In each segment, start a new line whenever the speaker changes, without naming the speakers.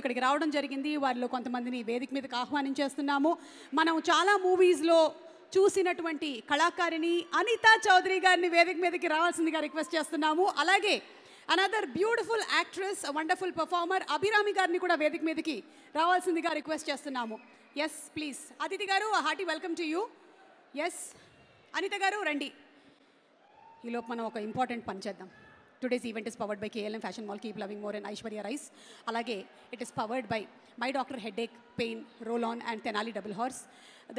ఇక్కడికి రావడం జరిగింది. వారిలో కొంతమందిని వేదిక మీదకి ఆహ్వానించేస్తున్నాము. మనం చాలా మూవీస్లో చూసినటువంటి కళాకారిణి అనితా చౌదరి గారిని వేదిక మీదకి రావాల్సిందిగా రిక్వెస్ట్ చేస్తున్నాము. అలాగే another beautiful actress, wonderful performer Abhirami గారిని కూడా వేదిక మీదకి రావాల్సిందిగా రిక్వెస్ట్ చేస్తున్నాము. Yes please. అదితి గారు, hearty welcome to you. Yes Anitha గారు రండి. ఈలోపు మనం ఒక ఇంపార్టెంట్ పని చేద్దాం. Today's event is powered by KLM Fashion Mall, Keep Loving More and Aishwarya Rais. Alage, it is powered by My Doctor Headache, Pain, Roll-On and Tenali Double Horse.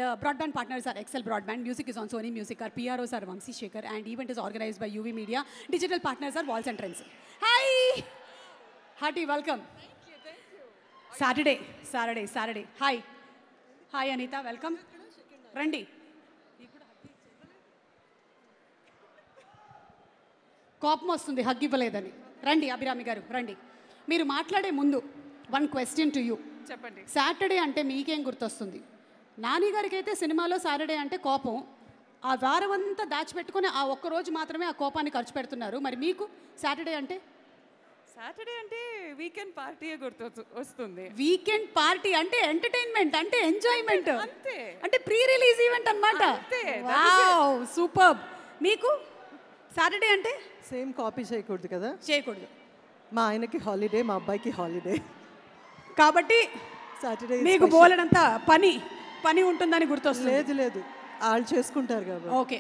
The broadband partners are Excel Broadband, music is on Sony Music, our PROs are Vamsi Shekhar, and event is organized by UV Media. Digital partners are Walls and Trends. Hi! Hearty welcome. Thank you. Saturday. Hi. Hi Anita, welcome. Randi. కోపం వస్తుంది hug ఇవ్వలేదని. రండి అభిరామి గారు రండి. మీరు మాట్లాడే ముందు one question to you.
చెప్పండి.
సాటర్డే అంటే మీకేం గుర్తొస్తుంది? నాని గారికి అయితే సినిమాలో సాటర్డే అంటే కోపం. ఆ వారం అంతా దాచిపెట్టుకుని ఆ ఒక్కరోజు మాత్రమే ఆ కోపాన్ని ఖర్చు పెడుతున్నారు. మరి మీకు సాటర్డే అంటే?
సాటర్డే అంటే వీకెండ్ పార్టీ వస్తుంది.
వీకెండ్ పార్టీ అంటే ఎంటర్టైన్మెంట్, అంటే ఎంజాయ్మెంట్,
అంతే.
అంటే ప్రీ రిలీజ్ ఈవెంట్ అన్నమాట. Wow super. మీకు సాటర్డే అంటే?
సేమ్ కాపీ చేయకూడదు కదా?
చేయకూడదు.
మా ఆయనకి హాలిడే, మా అబ్బాయికి హాలిడే,
కాబట్టి
సాటర్డే
మీకు బోలెడంత పని ఉంటుందని గుర్తొస్తుంది.
లేదు వాళ్ళు చేసుకుంటారు కాబట్టి.
ఓకే.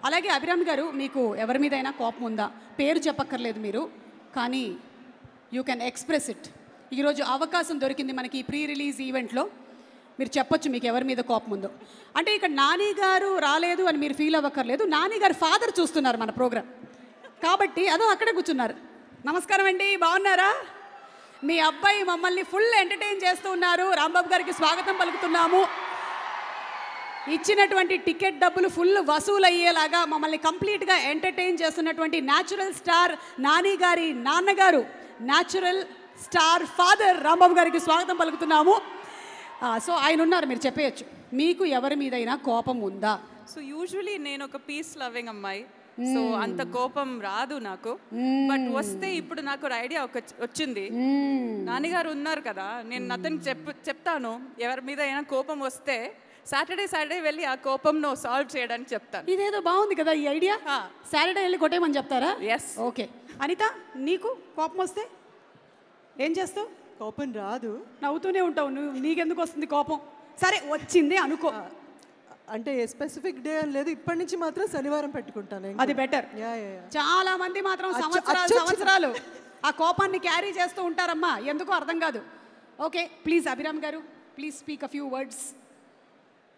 అలాగే అభిరామి గారు, మీకు ఎవరి మీదైనా కోపం ఉందా? పేరు చెప్పక్కర్లేదు మీరు, కానీ యూ కెన్ ఎక్స్ప్రెస్ ఇట్. ఈరోజు అవకాశం దొరికింది మనకి ఈ ప్రీ రిలీజ్ ఈవెంట్లో. మీరు చెప్పొచ్చు మీకు ఎవరి మీద కోపం ఉందో. అంటే ఇక్కడ నాని గారు రాలేదు అని మీరు ఫీల్ అవ్వక్కర్లేదు. నాని గారు ఫాదర్ చూస్తున్నారు మన ప్రోగ్రామ్ కాబట్టి అదో అక్కడే కూర్చున్నారు. నమస్కారం అండి, బాగున్నారా? మీ అబ్బాయి మమ్మల్ని ఫుల్ ఎంటర్టైన్ చేస్తూ ఉన్నారు. రాంబాబు గారికి స్వాగతం పలుకుతున్నాము. ఇచ్చినటువంటి టికెట్ డబ్బులు ఫుల్ వసూలు అయ్యేలాగా మమ్మల్ని కంప్లీట్గా ఎంటర్టైన్ చేస్తున్నటువంటి న్యాచురల్ స్టార్ నాని గారి నాన్నగారు, న్యాచురల్ స్టార్ ఫాదర్ రాంబాబు గారికి స్వాగతం పలుకుతున్నాము. సో ఆయన ఉన్నారు, మీరు చెప్పేయచ్చు మీకు ఎవరి మీదైనా కోపం ఉందా?
సో యూజువలీ నేను ఒక పీస్ లవింగ్ అమ్మాయి, సో అంత కోపం రాదు నాకు. బట్ వస్తే ఇప్పుడు నాకు ఒక ఐడియా వచ్చింది. నాన్నగారు ఉన్నారు కదా, నేను అతనికి చెప్తాను ఎవరి మీద అయినా కోపం వస్తే సాటర్డే వెళ్ళి ఆ కోపంను సాల్వ్ చేయడానికి చెప్తాను.
ఇదేదో బాగుంది కదా ఈ ఐడియా. సాటర్డే వెళ్ళి కొట్టేయమని చెప్తారా?
ఎస్.
ఓకే. అనిత, నీకు కోపం వస్తే ఏం చేస్తావు?
కోపం రాదు,
నవ్వుతూనే ఉంటావు. నీకెందుకు వస్తుంది కోపం? సరే వచ్చింది అనుకో.
అంటే స్పెసిఫిక్ డే అని లేదు, ఇప్పటి నుంచి మాత్రం శనివారం పెట్టుకుంటాను.
అది బెటర్. చాలా మంది మాత్రం సంవత్సరాలు ఆ కోపాన్ని క్యారీ చేస్తూ ఉంటారమ్మా, ఎందుకో అర్థం కాదు. ఓకే ప్లీజ్ అభిరామ్ గారు, please speak a few words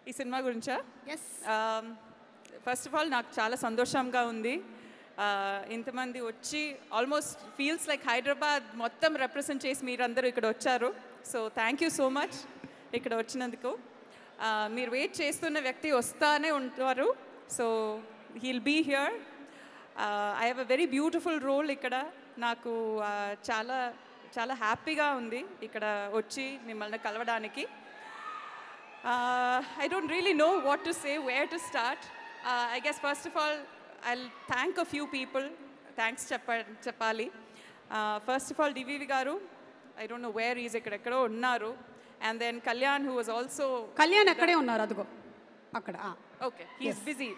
ఈ సినిమా గురించా?
ఎస్.
ఫస్ట్ ఆఫ్ ఆల్ నాకు చాలా సంతోషంగా ఉంది. ఇంతమంది వచ్చి ఆల్మోస్ట్ ఫీల్స్ లైక్ హైదరాబాద్ మొత్తం రిప్రజెంట్ చేసి మీరందరూ ఇక్కడ వచ్చారు. So thank you so much ఇక్కడ వచ్చినందుకు. మీరు వెయిట్ చేస్తున్న వ్యక్తి వస్తానే ఉంటారు. So he'll be here. I have a very beautiful role ఇక్కడ. నాకు చాలా చాలా హ్యాపీగా ఉంది ఇక్కడ వచ్చి మిమ్మల్ని కలవడానికి. I don't really know what to say, where to start. I guess first of all I'll thank a few people. Thanks Chapali. First of all DVV garu, I don't know where he is, ekkadekado unnaru. And then Kalyan, who was also
Kalyan akkade unnaru adugo akkada.
Okay, he's busy.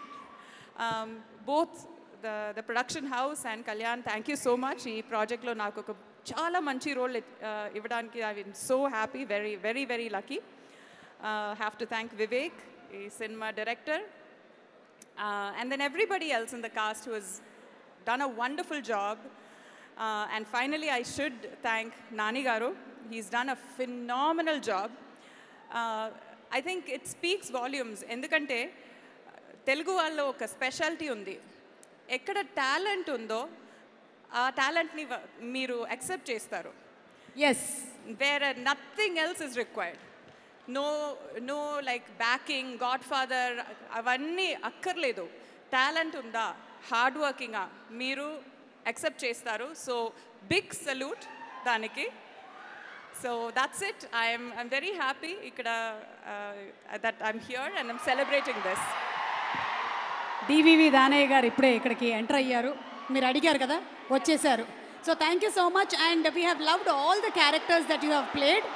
Both the production house and Kalyan, thank you so much. Ee project lo naaku oka chaala manchi role ivvadaniki I'm so happy, very very lucky. Have to thank Vivek, cinema director, and then everybody else in the cast who has done a wonderful job. And finally, I should thank Nani Garu. He's done a phenomenal job. I think it speaks volumes. Endukante Telugu vallo oka specialty undi. Ekkada talent undo, aa talent ni meeru accept chestaru.
Yes.
Where nothing else is required. No like backing, Godfather, avanni akkarledu. Talent unda, hard working meeru accept chestaru. So big salute daniki. So that's it. I'm very happy that I'm here and I'm celebrating this.
DVV Danayya గారు ఇప్పుడే ఇక్కడికి enter అయ్యారు. మీరు అడిగారు కదా, వచ్చేసారు. So thank you so much and we have loved all the characters that you have played.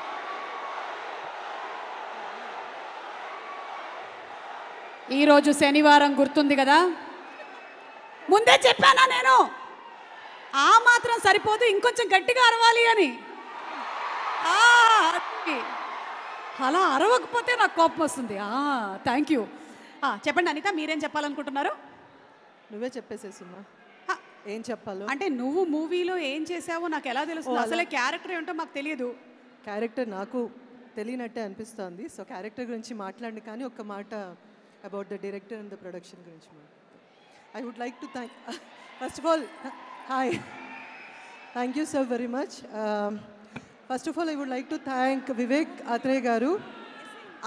ఈరోజు శనివారం గుర్తుంది కదా, ముందే చెప్పానా నేను ఆ మాత్రం సరిపోదు ఇంకొంచెం గట్టిగా అరవాలి అని. అలా అరవకపోతే నాకు కోపం వస్తుంది. Thank you. చెప్పండి అనిత, మీరేం చెప్పాలనుకుంటున్నారు?
నువ్వే చెప్పేసేసుమ్మా ఏం చెప్పాలో.
అంటే నువ్వు మూవీలో ఏం చేసావో నాకు ఎలా తెలుస్తుంది? అసలే క్యారెక్టర్ ఏంటో మాకు తెలియదు.
క్యారెక్టర్ నాకు తెలియనట్టే అనిపిస్తోంది. సో క్యారెక్టర్ గురించి మాట్లాడండి, కానీ ఒక్క మాట about the director and the production గురించి I would like to thank first of all hi thank you so very much. First of all I would like to thank Vivek Athreya గారు.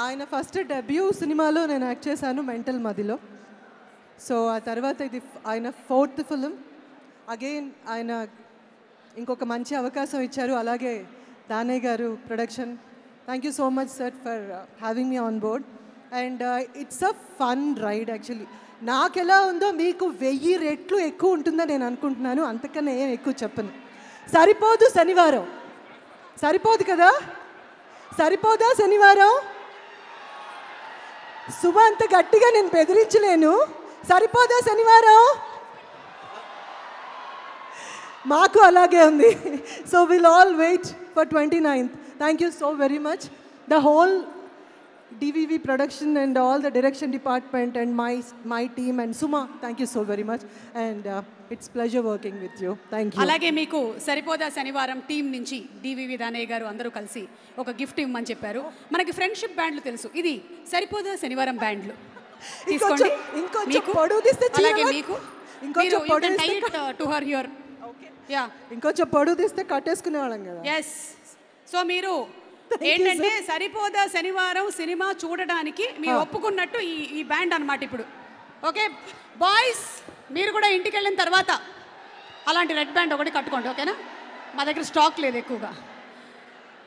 ఆయన ఫస్ట్ డెబ్యూ సినిమాలో నేను యాక్ట్ చేశాను, mental మదిలో. So ఆ తర్వాత ఇది ఆయన 4th ఫిలిం. అగైన్ ఆయన ఇంకొక మంచి అవకాశం ఇచ్చారు. అలాగే Danayya garu production, thank you so much sir for having me on board. And it's a fun ride actually. నాకు ఎలా ఉందో మీకు 1000 రెట్లు ఎక్కువ ఉంటుందని నేను అనుకుంటున్నాను. అంతకన్నా ఏం ఎక్కువ చెప్పను. సరిపోదు శనివారం, సరిపోదు కదా, సరిపోదా శనివారం? శుభ అంత గట్టిగా నేను బెదిరించలేను. సరిపోదా శనివారం? మాకు అలాగే ఉంది. So will all wait for 29th. Thank you so very much. The whole DVV production and all the direction department and my team and Suma, thank you so very much and it's pleasure working with you. Thank you.
అలాగే మీకు సరిపోదా శనివారం team నుంచి DVV Danayya గారు అందరూ కలిసి ఒక gift ఇవ్వమని చెప్పారు. మనకి ఫ్రెండ్షిప్ బ్యాండ్లు తెలుసు, ఇది సరిపోదా శనివారం బ్యాండ్లు తీసుకోండి.
ఇంకొంచెం పొడవు తీస్తే
అలాగే మీకు ఇంకొంచెం పొడవు tight to her here. Okay yeah,
ఇంకొంచెం పొడవు తీస్తే కట్టేసుకునే వాళ్ళం కదా.
yes. సో మీరు ఏంటంటే సరిపోదా శనివారం సినిమా చూడడానికి మీరు ఒప్పుకున్నట్టు ఈ బ్యాండ్ అన్నమాట ఇప్పుడు. ఓకే బాయ్స్, మీరు కూడా ఇంటికి వెళ్ళిన తర్వాత అలాంటి రెడ్ బ్యాండ్ ఒకటి కట్టుకోండి, ఓకేనా? మా దగ్గర స్టాక్ లేదు ఎక్కువగా.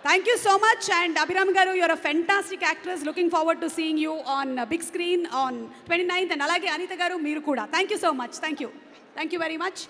Thank you so much and Abhiram గారు, you're a fantastic actress. Looking forward to seeing you on big screen on 29th. And అలాగే అనిత గారు మీరు కూడా thank you so much. Thank you very much.